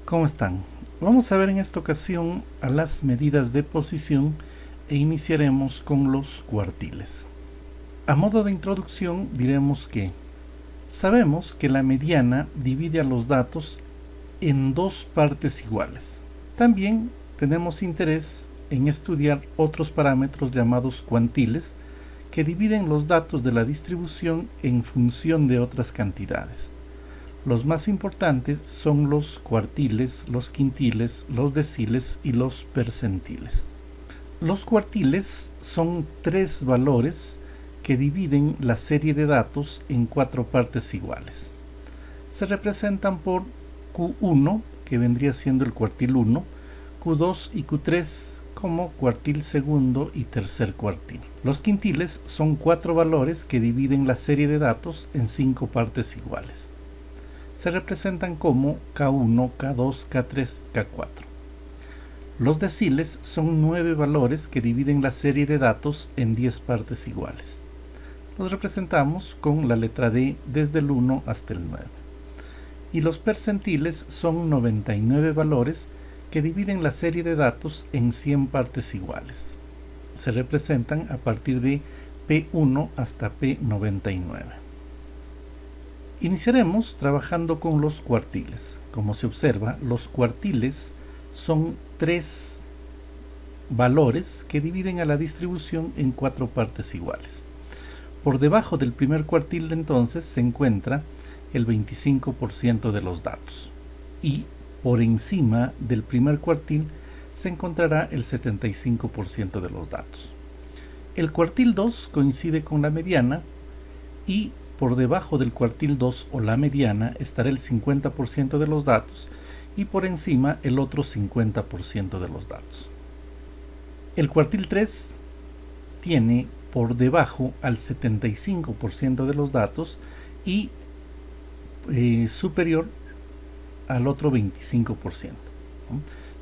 ¿Cómo están? Vamos a ver en esta ocasión a las medidas de posición e iniciaremos con los cuartiles. A modo de introducción diremos que sabemos que la mediana divide a los datos en dos partes iguales. También tenemos interés en estudiar otros parámetros llamados cuantiles que dividen los datos de la distribución en función de otras cantidades. Los más importantes son los cuartiles, los quintiles, los deciles y los percentiles. Los cuartiles son tres valores que dividen la serie de datos en cuatro partes iguales. Se representan por Q1, que vendría siendo el cuartil 1, Q2 y Q3 como cuartil segundo y tercer cuartil. Los quintiles son cuatro valores que dividen la serie de datos en cinco partes iguales. Se representan como K1, K2, K3, K4. Los deciles son 9 valores que dividen la serie de datos en 10 partes iguales. Los representamos con la letra D desde el 1 hasta el 9. Y los percentiles son 99 valores que dividen la serie de datos en 100 partes iguales. Se representan a partir de P1 hasta P99. Iniciaremos trabajando con los cuartiles. Como se observa, los cuartiles son tres valores que dividen a la distribución en cuatro partes iguales. Por debajo del primer cuartil entonces se encuentra el 25% de los datos y por encima del primer cuartil se encontrará el 75% de los datos. El cuartil 2 coincide con la mediana y por debajo del cuartil 2 o la mediana estará el 50% de los datos y por encima el otro 50% de los datos. El cuartil 3 tiene por debajo al 75% de los datos y superior al otro 25%.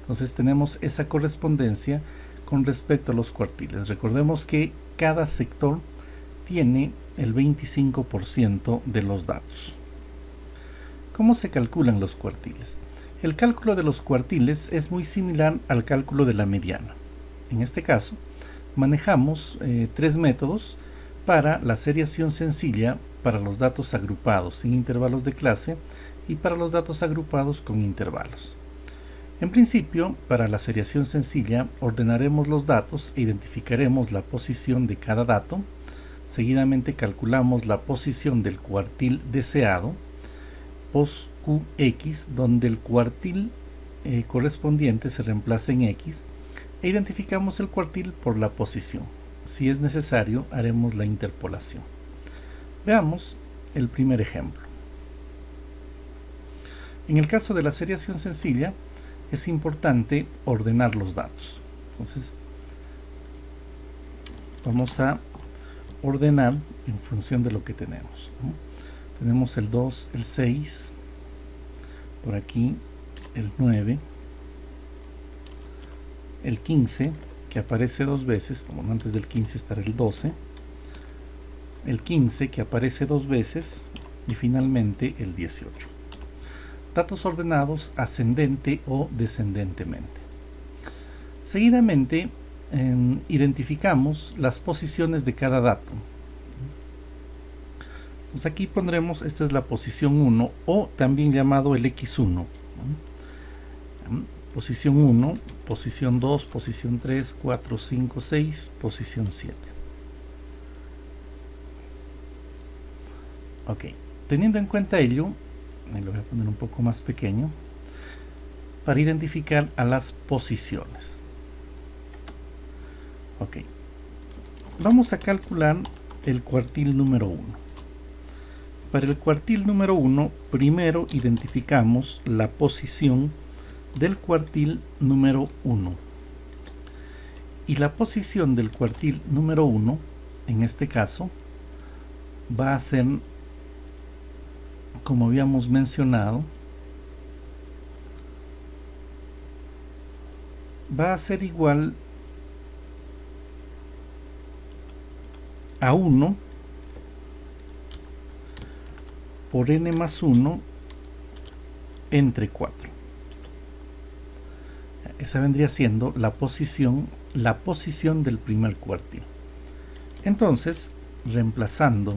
Entonces tenemos esa correspondencia con respecto a los cuartiles. Recordemos que cada sector tiene el 25% de los datos. ¿Cómo se calculan los cuartiles? El cálculo de los cuartiles es muy similar al cálculo de la mediana. En este caso, manejamos tres métodos para la seriación sencilla para los datos agrupados sin intervalos de clase y para los datos agrupados con intervalos. En principio, para la seriación sencilla, ordenaremos los datos e identificaremos la posición de cada dato. Seguidamente calculamos la posición del cuartil deseado, pos QX, donde el cuartil correspondiente se reemplaza en X, e identificamos el cuartil por la posición. Si es necesario, haremos la interpolación. Veamos el primer ejemplo. En el caso de la seriación sencilla, es importante ordenar los datos. Entonces, vamos a ordenar en función de lo que tenemos, ¿no? Tenemos el 2, el 6, por aquí el 9, el 15 que aparece dos veces, bueno, antes del 15 estará el 12, el 15 que aparece dos veces y finalmente el 18. Datos ordenados ascendente o descendentemente. Seguidamente identificamos las posiciones de cada dato. Entonces aquí pondremos, esta es la posición 1 o también llamado el X1, ¿no? Posición 1, posición 2, posición 3, 4, 5, 6, posición 7. Ok, teniendo en cuenta ello, me lo voy a poner un poco más pequeño para identificar a las posiciones. Ok, vamos a calcular el cuartil número 1. Para el cuartil número 1, primero identificamos la posición del cuartil número 1. Y la posición del cuartil número 1, en este caso, va a ser, como habíamos mencionado, va a ser igual a 1 por n más 1 entre 4. Esa vendría siendo la posición del primer cuartil. Entonces, reemplazando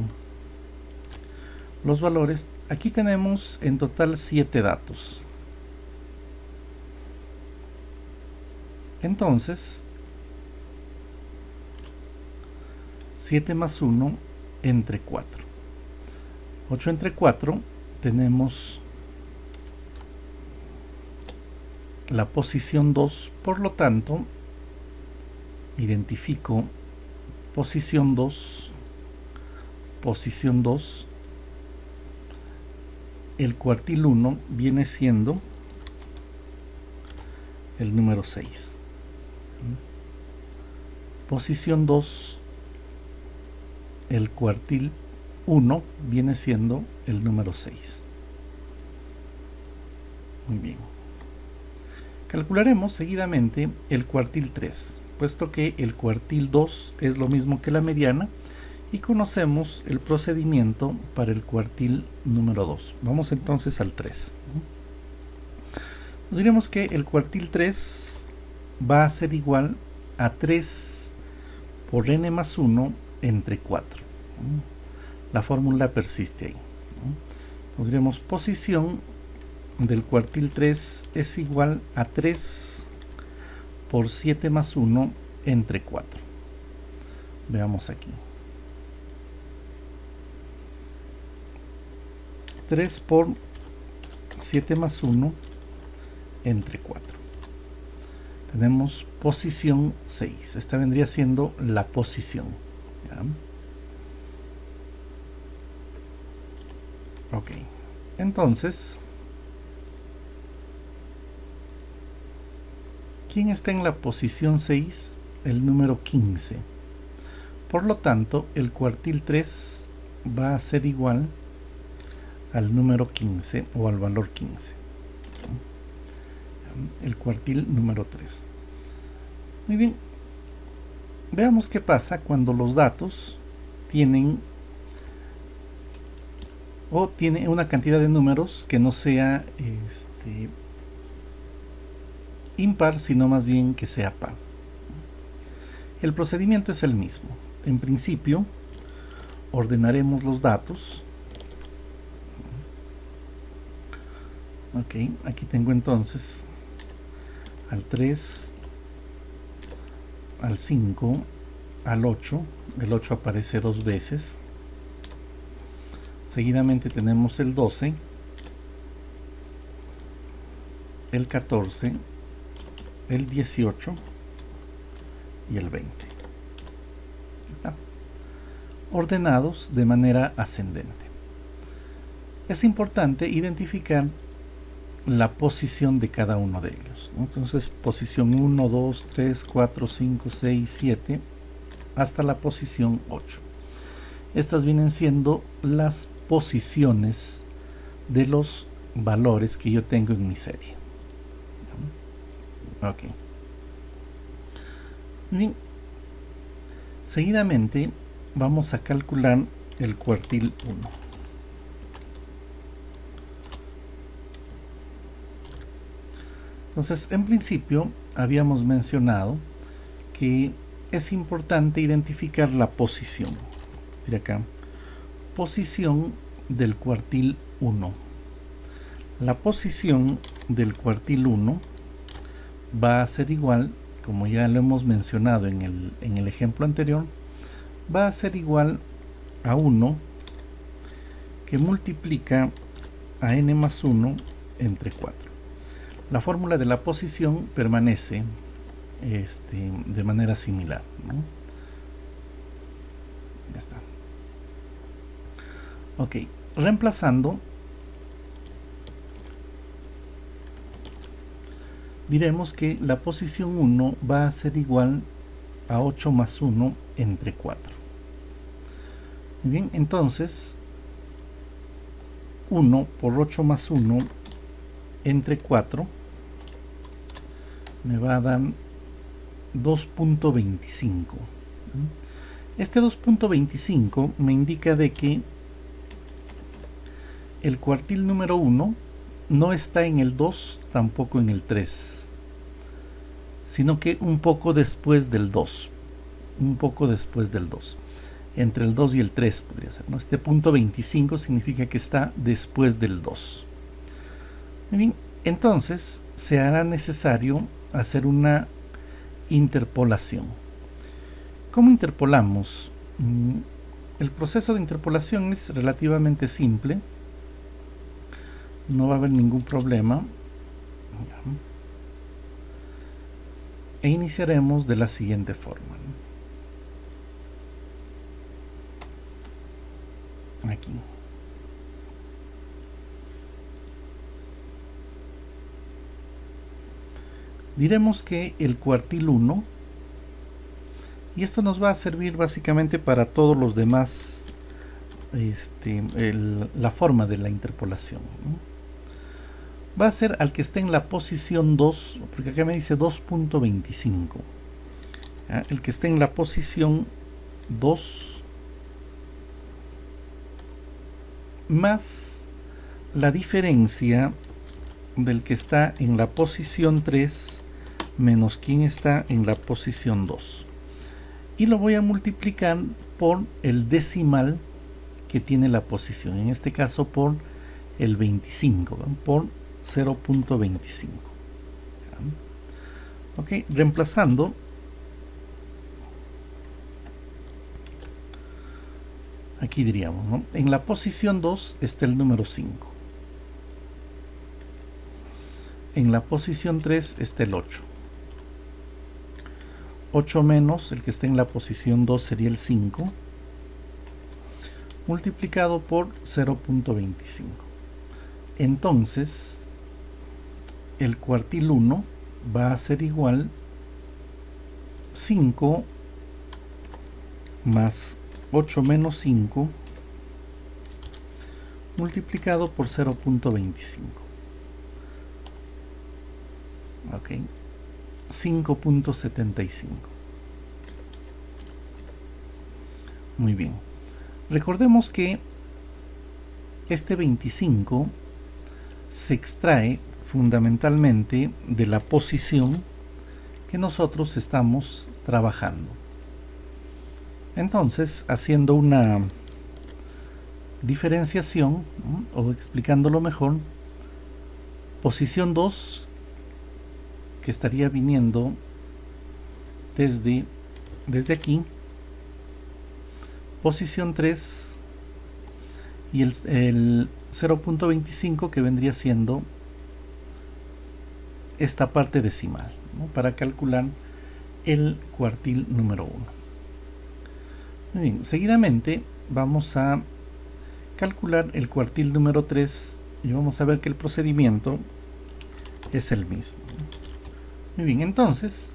los valores, aquí tenemos en total 7 datos. Entonces, 7 más 1 entre 4. 8 entre 4 tenemos la posición 2, por lo tanto, identifico posición 2, el cuartil 1 viene siendo el número 6. Posición 2, el cuartil 1 viene siendo el número 6. Muy bien. Calcularemos seguidamente el cuartil 3, puesto que el cuartil 2 es lo mismo que la mediana y conocemos el procedimiento para el cuartil número 2. Vamos entonces al 3. Nos diremos que el cuartil 3 va a ser igual a 3 por n más 1 entre 4. La fórmula persiste ahí. Nos diremos posición del cuartil 3 es igual a 3 por 7 más 1 entre 4. Veamos aquí. 3 por 7 más 1 entre 4. Tenemos posición 6. Esta vendría siendo la posición. ¿Ya? Ok. Entonces, ¿quién está en la posición 6? El número 15. Por lo tanto, el cuartil 3 va a ser igual al número 15 o al valor 15. El cuartil número 3. Muy bien. Veamos qué pasa cuando los datos tienen una cantidad de números que no sea impar, sino más bien que sea par. El procedimiento es el mismo. En principio, ordenaremos los datos. Ok, aquí tengo entonces al 3, al 5, al 8. El 8 aparece 2 veces. Seguidamente tenemos el 12, el 14, el 18 y el 20. ¿Está? Ordenados de manera ascendente. Es importante identificar la posición de cada uno de ellos, ¿no? Entonces, posición 1, 2, 3, 4, 5, 6, 7, hasta la posición 8. Estas vienen siendo las posiciones de los valores que yo tengo en mi serie. Ok. Bien. Seguidamente vamos a calcular el cuartil 1. Entonces, en principio, habíamos mencionado que es importante identificar la posición. Diré acá, posición del cuartil 1. La posición del cuartil 1 va a ser igual, como ya lo hemos mencionado en el ejemplo anterior, va a ser igual a 1 que multiplica a n más 1 entre 4. La fórmula de la posición permanece de manera similar, ¿no? Ya está. Ok, reemplazando, diremos que la posición 1 va a ser igual a 8 más 1 entre 4. Muy bien, entonces 1 por 8 más 1 entre 4 me va a dar 2.25. Este 2.25 me indica de que el cuartil número 1 no está en el 2, tampoco en el 3. sino que un poco después del 2. Un poco después del 2. Entre el 2 y el 3 podría ser, ¿no? Este punto 25 significa que está después del 2. Muy bien, entonces se hará necesario hacer una interpolación. ¿Cómo interpolamos? El proceso de interpolación es relativamente simple. No va a haber ningún problema. E iniciaremos de la siguiente forma. Aquí. Diremos que el cuartil 1, y esto nos va a servir básicamente para todos los demás, la forma de la interpolación, ¿no? Va a ser al que esté en la posición 2, porque acá me dice 2.25. El que esté en la posición 2 más la diferencia del que está en la posición 3 menos quien está en la posición 2. Y lo voy a multiplicar por el decimal que tiene la posición, en este caso por el 25, ¿no? Por 0.25. Ok, reemplazando, aquí diríamos, ¿no? En la posición 2 está el número 5. En la posición 3 está el 8. 8 menos el que está en la posición 2 sería el 5, multiplicado por 0.25. Entonces, el cuartil 1 va a ser igual 5 más 8 menos 5 multiplicado por 0.25. Ok, 5.75. Muy bien. Recordemos que este 25 se extrae fundamentalmente de la posición que nosotros estamos trabajando. Entonces, haciendo una diferenciación, ¿no? O explicándolo mejor, posición 2 que estaría viniendo desde aquí, posición 3 y el 0.25 que vendría siendo esta parte decimal, ¿no? Para calcular el cuartil número 1. Muy bien, seguidamente vamos a calcular el cuartil número 3 y vamos a ver que el procedimiento es el mismo. Muy bien, entonces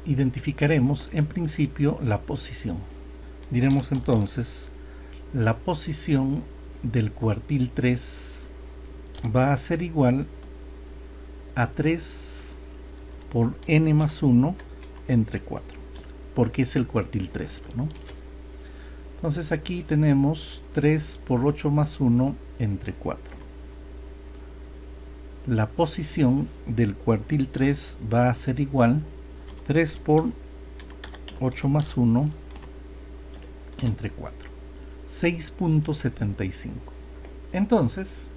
identificaremos en principio la posición. Diremos entonces la posición del cuartil 3 va a ser igual a 3 por n más 1 entre 4, porque es el cuartil 3, ¿no? Entonces aquí tenemos 3 por 8 más 1 entre 4. La posición del cuartil 3 va a ser igual 3 por 8 más 1 entre 4. 6.75. Entonces,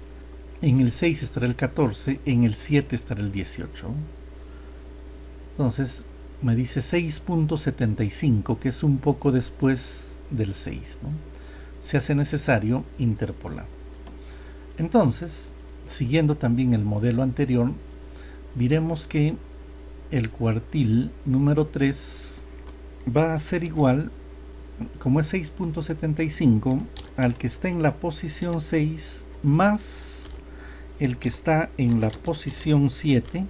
en el 6 estará el 14, en el 7 estará el 18. Entonces, me dice 6.75, que es un poco después del 6, ¿no? Se hace necesario interpolar. Entonces, siguiendo también el modelo anterior, diremos que el cuartil número 3 va a ser igual, como es 6.75, al que está en la posición 6 más el que está en la posición 7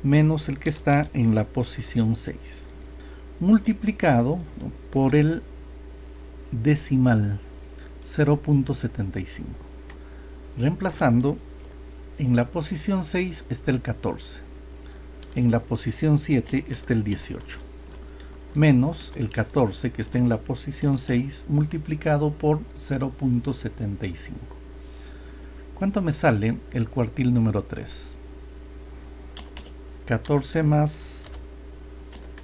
menos el que está en la posición 6, multiplicado por el decimal 0.75. Reemplazando, en la posición 6 está el 14, en la posición 7 está el 18, menos el 14 que está en la posición 6 multiplicado por 0.75. ¿Cuánto me sale el cuartil número 3? 14 más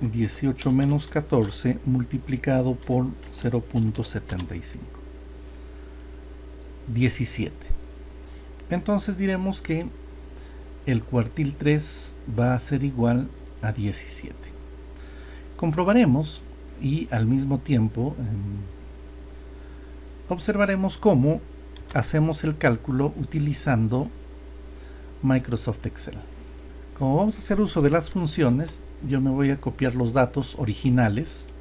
18 menos 14 multiplicado por 0.75. 17. Entonces diremos que el cuartil 3 va a ser igual a 17. Comprobaremos y al mismo tiempo observaremos cómo hacemos el cálculo utilizando Microsoft Excel. Como vamos a hacer uso de las funciones, yo me voy a copiar los datos originales,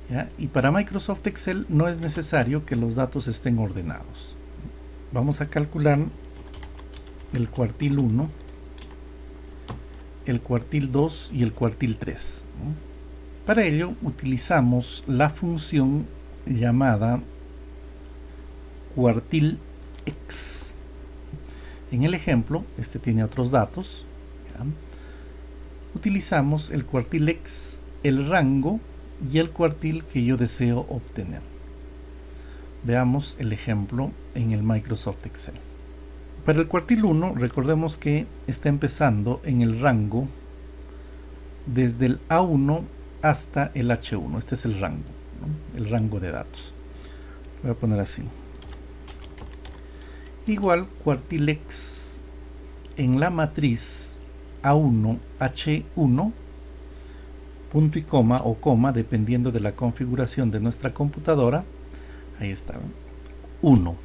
¿ya? Y para Microsoft Excel no es necesario que los datos estén ordenados. Vamos a calcular el cuartil 1, el cuartil 2 y el cuartil 3, ¿no? Para ello utilizamos la función llamada cuartil x. En el ejemplo, este tiene otros datos, ¿ya? Utilizamos el cuartil x, el rango y el cuartil que yo deseo obtener. Veamos el ejemplo en el Microsoft Excel. Para el cuartil 1, recordemos que está empezando en el rango desde el A1 hasta el H1. Este es el rango, ¿no? El rango de datos. Voy a poner así. Igual cuartil x en la matriz A1, H1, punto y coma o coma, dependiendo de la configuración de nuestra computadora. Ahí está, 1,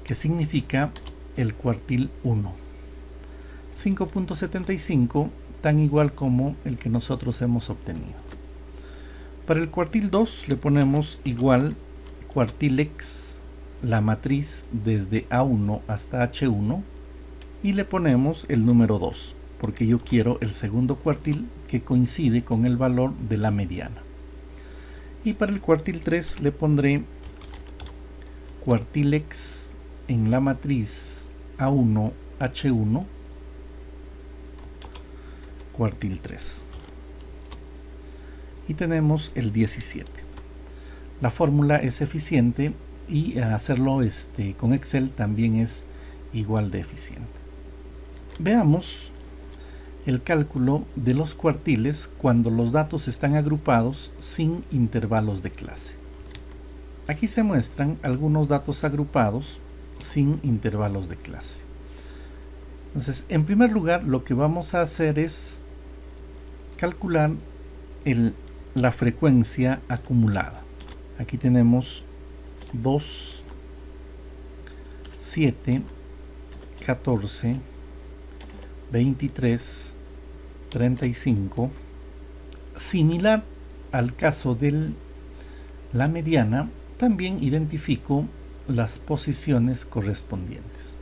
que significa el cuartil 1. 5.75, tan igual como el que nosotros hemos obtenido. Para el cuartil 2 le ponemos igual cuartil x, la matriz desde A1 hasta H1, y le ponemos el número 2, porque yo quiero el segundo cuartil que coincide con el valor de la mediana. Y para el cuartil 3 le pondré cuartil x en la matriz A1, H1, cuartil 3. Y tenemos el 17. La fórmula es eficiente y hacerlo con Excel también es igual de eficiente. Veamos el cálculo de los cuartiles cuando los datos están agrupados sin intervalos de clase. Aquí se muestran algunos datos agrupados sin intervalos de clase. Entonces, en primer lugar, lo que vamos a hacer es calcular la frecuencia acumulada. Aquí tenemos 2, 7, 14, 23, 35. Similar al caso de la mediana, también identifico las posiciones correspondientes.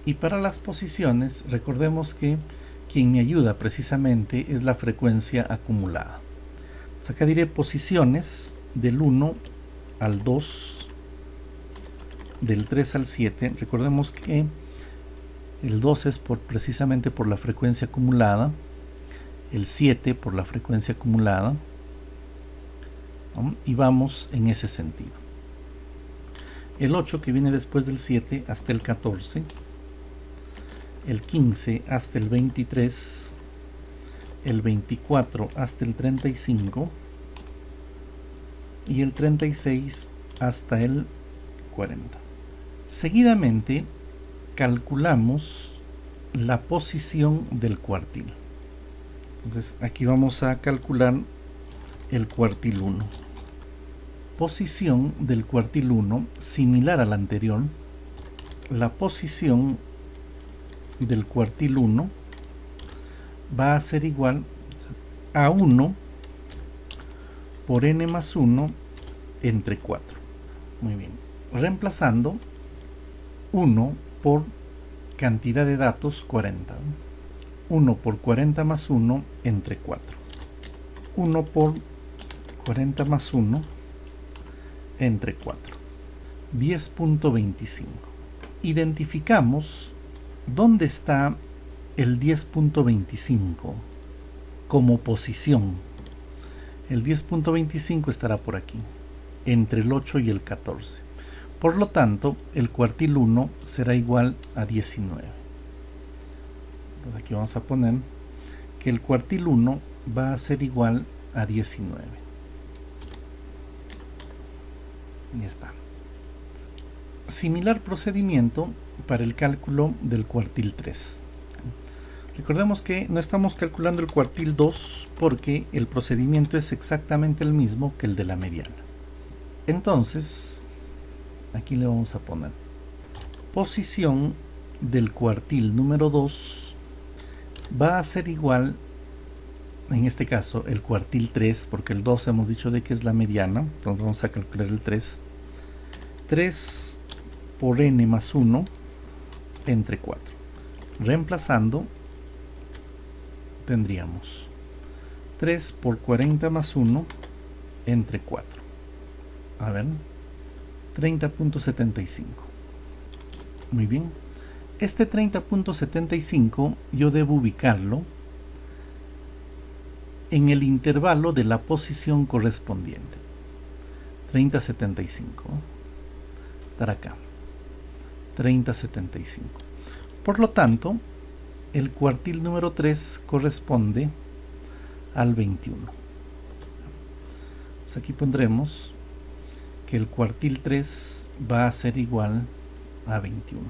Y para las posiciones, recordemos que quien me ayuda precisamente es la frecuencia acumulada. Entonces acá diré posiciones del 1 al 2, del 3 al 7. Recordemos que el 2 es precisamente por la frecuencia acumulada, el 7 por la frecuencia acumulada, ¿no? Y vamos en ese sentido. El 8 que viene después del 7 hasta el 14, el 15 hasta el 23, el 24 hasta el 35 y el 36 hasta el 40. Seguidamente calculamos la posición del cuartil. Entonces aquí vamos a calcular el cuartil 1. Posición del cuartil 1, similar al anterior. La posición del cuartil 1 va a ser igual a 1 por n más 1 entre 4. Muy bien. Reemplazando 1 por cantidad de datos 40. 1 por 40 más 1 entre 4. 1 por 40 más 1 entre 4. 10.25. Identificamos dónde está el 10.25 como posición. El 10.25 estará por aquí, entre el 8 y el 14. Por lo tanto, el cuartil 1 será igual a 19. Entonces aquí vamos a poner que el cuartil 1 va a ser igual a 19. Ya está. Similar procedimiento para el cálculo del cuartil 3. Recordemos que no estamos calculando el cuartil 2 porque el procedimiento es exactamente el mismo que el de la mediana. Entonces, aquí le vamos a poner posición del cuartil número 2 va a ser igual, en este caso, el cuartil 3, porque el 2 hemos dicho de que es la mediana, entonces vamos a calcular el 3. 3 por n más 1 entre 4. Reemplazando, tendríamos 3 por 40 más 1 entre 4. A ver, 30.75. Muy bien. Este 30.75 yo debo ubicarlo en el intervalo de la posición correspondiente. 30.75. Estar acá. 30.75. Por lo tanto, el cuartil número 3 corresponde al 21. Pues aquí pondremos que el cuartil 3 va a ser igual a 21.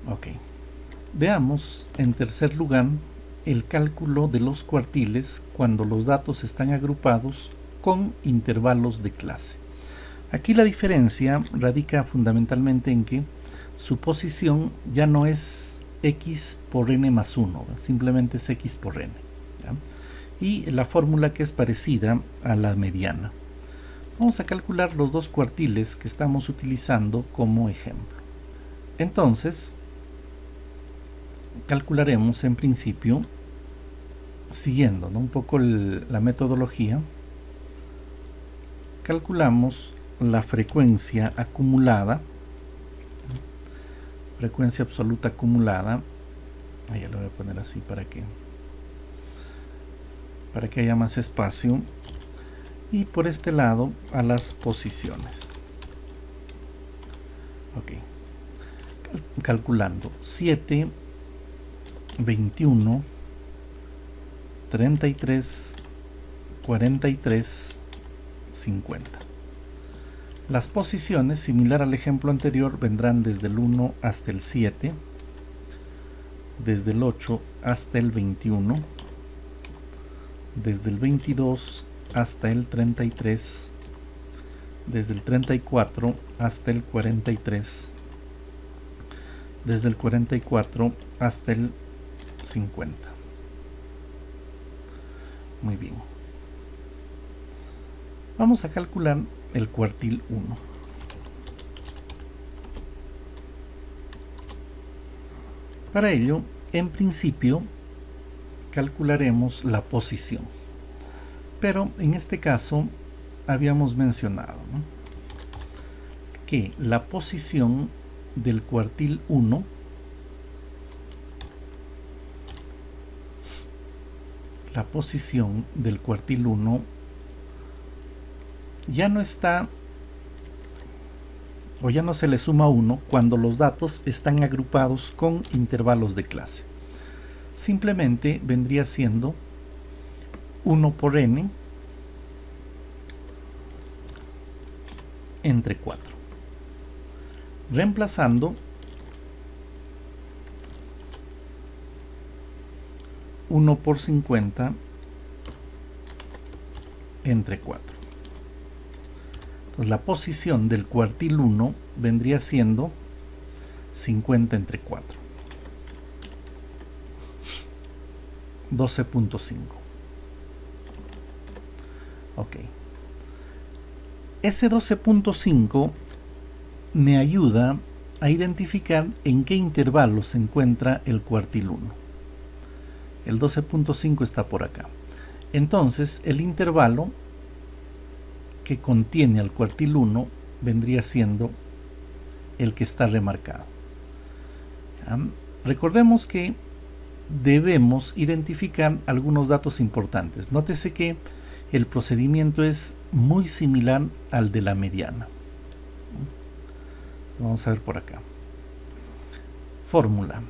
Ok. Veamos en tercer lugar el cálculo de los cuartiles cuando los datos están agrupados con intervalos de clase. Aquí la diferencia radica fundamentalmente en que su posición ya no es x por n más 1, simplemente es x por n, ¿ya? Y la fórmula que es parecida a la mediana. Vamos a calcular los dos cuartiles que estamos utilizando como ejemplo. Entonces, calcularemos en principio, siguiendo, ¿no?, un poco la metodología, calculamos la frecuencia acumulada, frecuencia absoluta acumulada, ahí lo voy a poner así para que haya más espacio, y por este lado a las posiciones. Ok, calculando 7, 21, 33, 43, 50. Las posiciones, similar al ejemplo anterior, vendrán desde el 1 hasta el 7, desde el 8 hasta el 21, desde el 22 hasta el 33, desde el 34 hasta el 43, desde el 44 hasta el 50. Muy bien. Vamos a calcular el cuartil 1. Para ello, en principio, calcularemos la posición. Pero en este caso, habíamos mencionado, ¿no?, que la posición del cuartil 1 ya no está, o ya no se le suma 1 cuando los datos están agrupados con intervalos de clase. Simplemente vendría siendo 1 por n entre 4. Reemplazando, 1 por 50 entre 4. Entonces, la posición del cuartil 1 vendría siendo 50 entre 4. 12.5. Ok. Ese 12.5 me ayuda a identificar en qué intervalo se encuentra el cuartil 1. El 12.5 está por acá. Entonces, el intervalo que contiene al cuartil 1 vendría siendo el que está remarcado. Recordemos que debemos identificar algunos datos importantes. Nótese que el procedimiento es muy similar al de la mediana. Vamos a ver por acá. fórmula.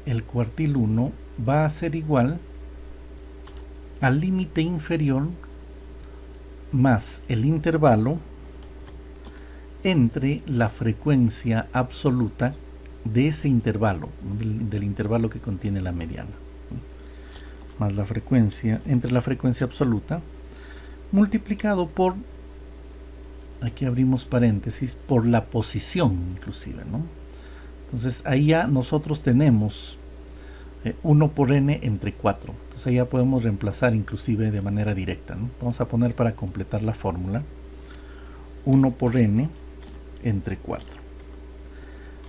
El cuartil 1 va a ser igual al límite inferior más el intervalo entre la frecuencia absoluta de ese intervalo, del intervalo que contiene la mediana, más la frecuencia, entre la frecuencia absoluta, multiplicado por, aquí abrimos paréntesis, por la posición inclusive, ¿no? Entonces ahí ya nosotros tenemos 1 por n entre 4. Entonces ahí ya podemos reemplazar inclusive de manera directa, ¿no? Vamos a poner para completar la fórmula 1 por n entre 4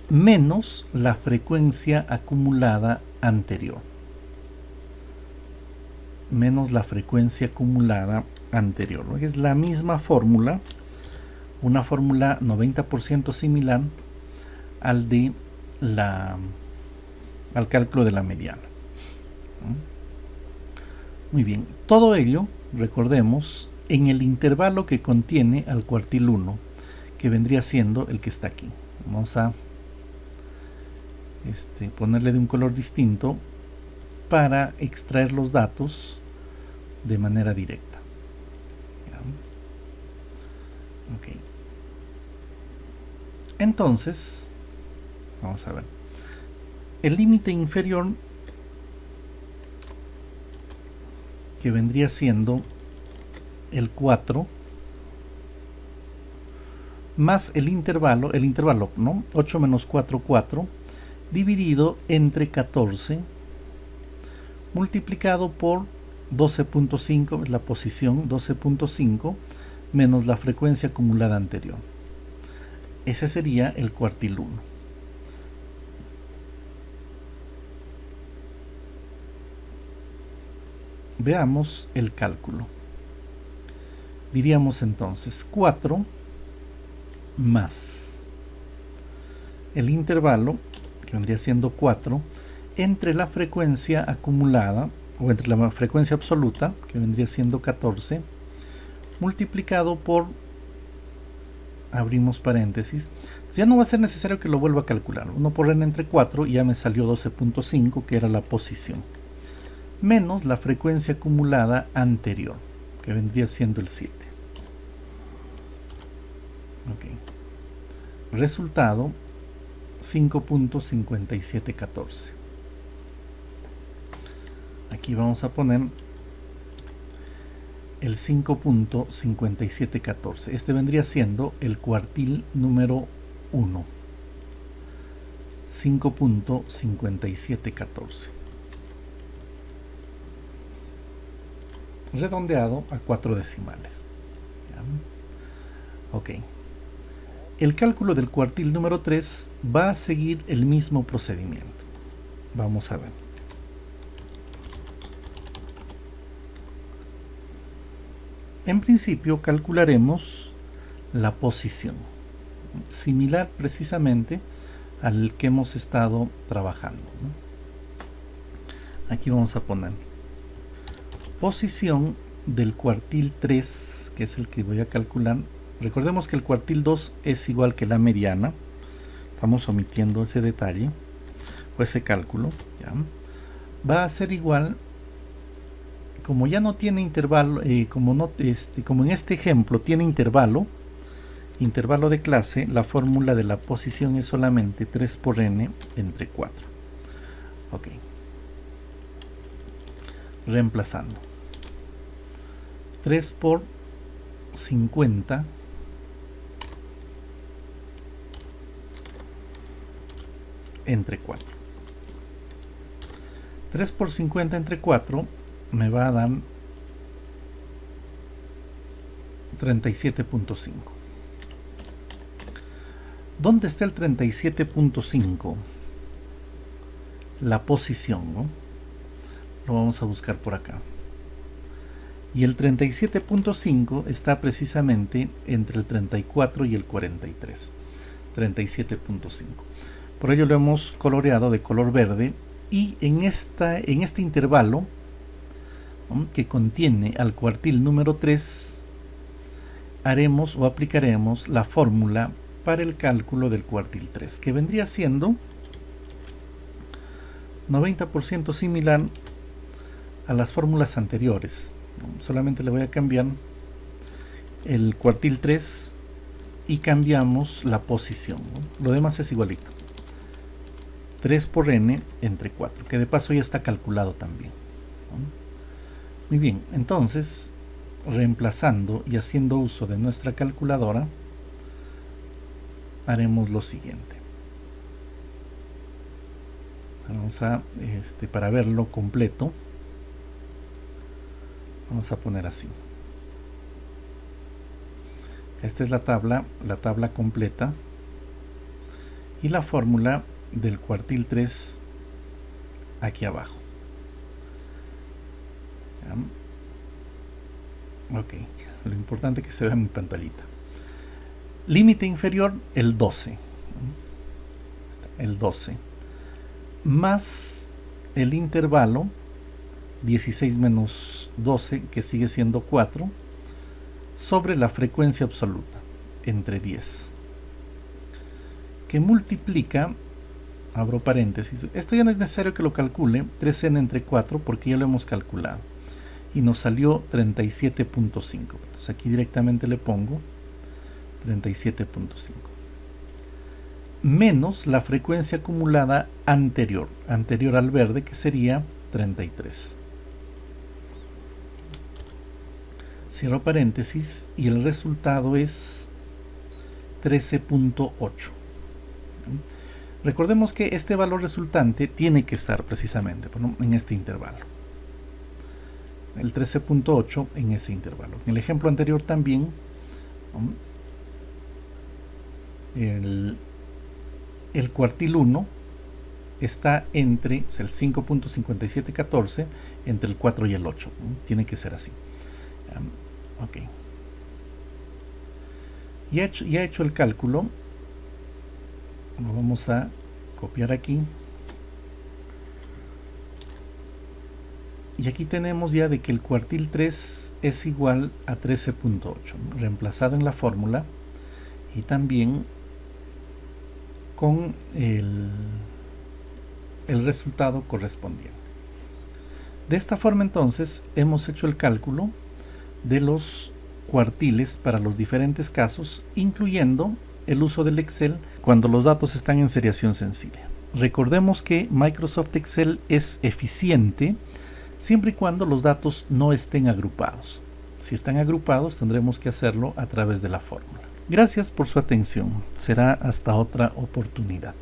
menos la frecuencia acumulada anterior. Menos la frecuencia acumulada anterior, ¿no? Es la misma fórmula, una fórmula 90% similar al de al cálculo de la mediana. Muy bien, todo ello, recordemos, en el intervalo que contiene al cuartil 1, que vendría siendo el que está aquí. Vamos a ponerle de un color distinto para extraer los datos de manera directa. Okay. Entonces, vamos a ver. El límite inferior, que vendría siendo el 4, más el intervalo, ¿no? 8 menos 4, 4, dividido entre 14, multiplicado por 12.5, es la posición, 12.5, menos la frecuencia acumulada anterior. Ese sería el cuartil 1. Veamos el cálculo. Diríamos entonces 4 más el intervalo, que vendría siendo 4, entre la frecuencia acumulada, o entre la frecuencia absoluta, que vendría siendo 14, multiplicado por, abrimos paréntesis, ya no va a ser necesario que lo vuelva a calcular, 1 por n entre 4 y ya me salió 12.5, que era la posición, menos la frecuencia acumulada anterior, que vendría siendo el 7. Okay. Resultado 5.5714. Aquí vamos a poner el 5.5714. Este vendría siendo el cuartil número 1. 5.5714. Redondeado a 4 decimales. ¿Ya? Ok. El cálculo del cuartil número 3 va a seguir el mismo procedimiento. Vamos a ver. En principio calcularemos la posición, similar precisamente al que hemos estado trabajando, ¿no? Aquí vamos a poner posición del cuartil 3, que es el que voy a calcular. Recordemos que el cuartil 2 es igual que la mediana. Estamos omitiendo ese detalle o ese cálculo, ¿ya? Va a ser igual, como ya no tiene intervalo, como en este ejemplo tiene intervalo de clase, la fórmula de la posición es solamente 3 por n entre 4. Ok. Reemplazando. 3 por 50 entre 4. 3 por 50 entre 4 me va a dar 37.5. ¿Dónde está el 37.5? La posición, ¿no? Lo vamos a buscar por acá. Y el 37.5 está precisamente entre el 34 y el 43. 37.5. Por ello lo hemos coloreado de color verde, y en este intervalo, ¿no?, que contiene al cuartil número 3, haremos o aplicaremos la fórmula para el cálculo del cuartil 3, que vendría siendo 90% similar a las fórmulas anteriores. Solamente le voy a cambiar el cuartil 3 y cambiamos la posición, ¿no? Lo demás es igualito. 3 por n entre 4, que de paso ya está calculado también, ¿no? Muy bien, entonces, reemplazando y haciendo uso de nuestra calculadora, haremos lo siguiente. Vamos a, para verlo completo, vamos a poner así. Esta es la tabla completa y la fórmula del cuartil 3 aquí abajo. Ok, lo importante es que se vea en mi pantallita. Límite inferior, el 12. El 12. Más el intervalo 16 menos 12, que sigue siendo 4, sobre la frecuencia absoluta, entre 10, que multiplica, abro paréntesis, esto ya no es necesario que lo calcule, 3n entre 4, porque ya lo hemos calculado, y nos salió 37.5. Entonces aquí directamente le pongo 37.5. Menos la frecuencia acumulada anterior al verde, que sería 33. Cierro paréntesis y el resultado es 13.8. Recordemos que este valor resultante tiene que estar precisamente en este intervalo. El 13.8 en ese intervalo. En el ejemplo anterior también el cuartil 1 está entre, el 5.5714 entre el 4 y el 8. Tiene que ser así. Ok. Ya he hecho el cálculo. Lo vamos a copiar aquí. Y aquí tenemos ya de que el cuartil 3 es igual a 13.8, reemplazado en la fórmula y también con el resultado correspondiente. De esta forma entonces hemos hecho el cálculo de los cuartiles para los diferentes casos, incluyendo el uso del Excel cuando los datos están en seriación sencilla. Recordemos que Microsoft Excel es eficiente siempre y cuando los datos no estén agrupados. Si están agrupados, tendremos que hacerlo a través de la fórmula. Gracias por su atención. Será hasta otra oportunidad.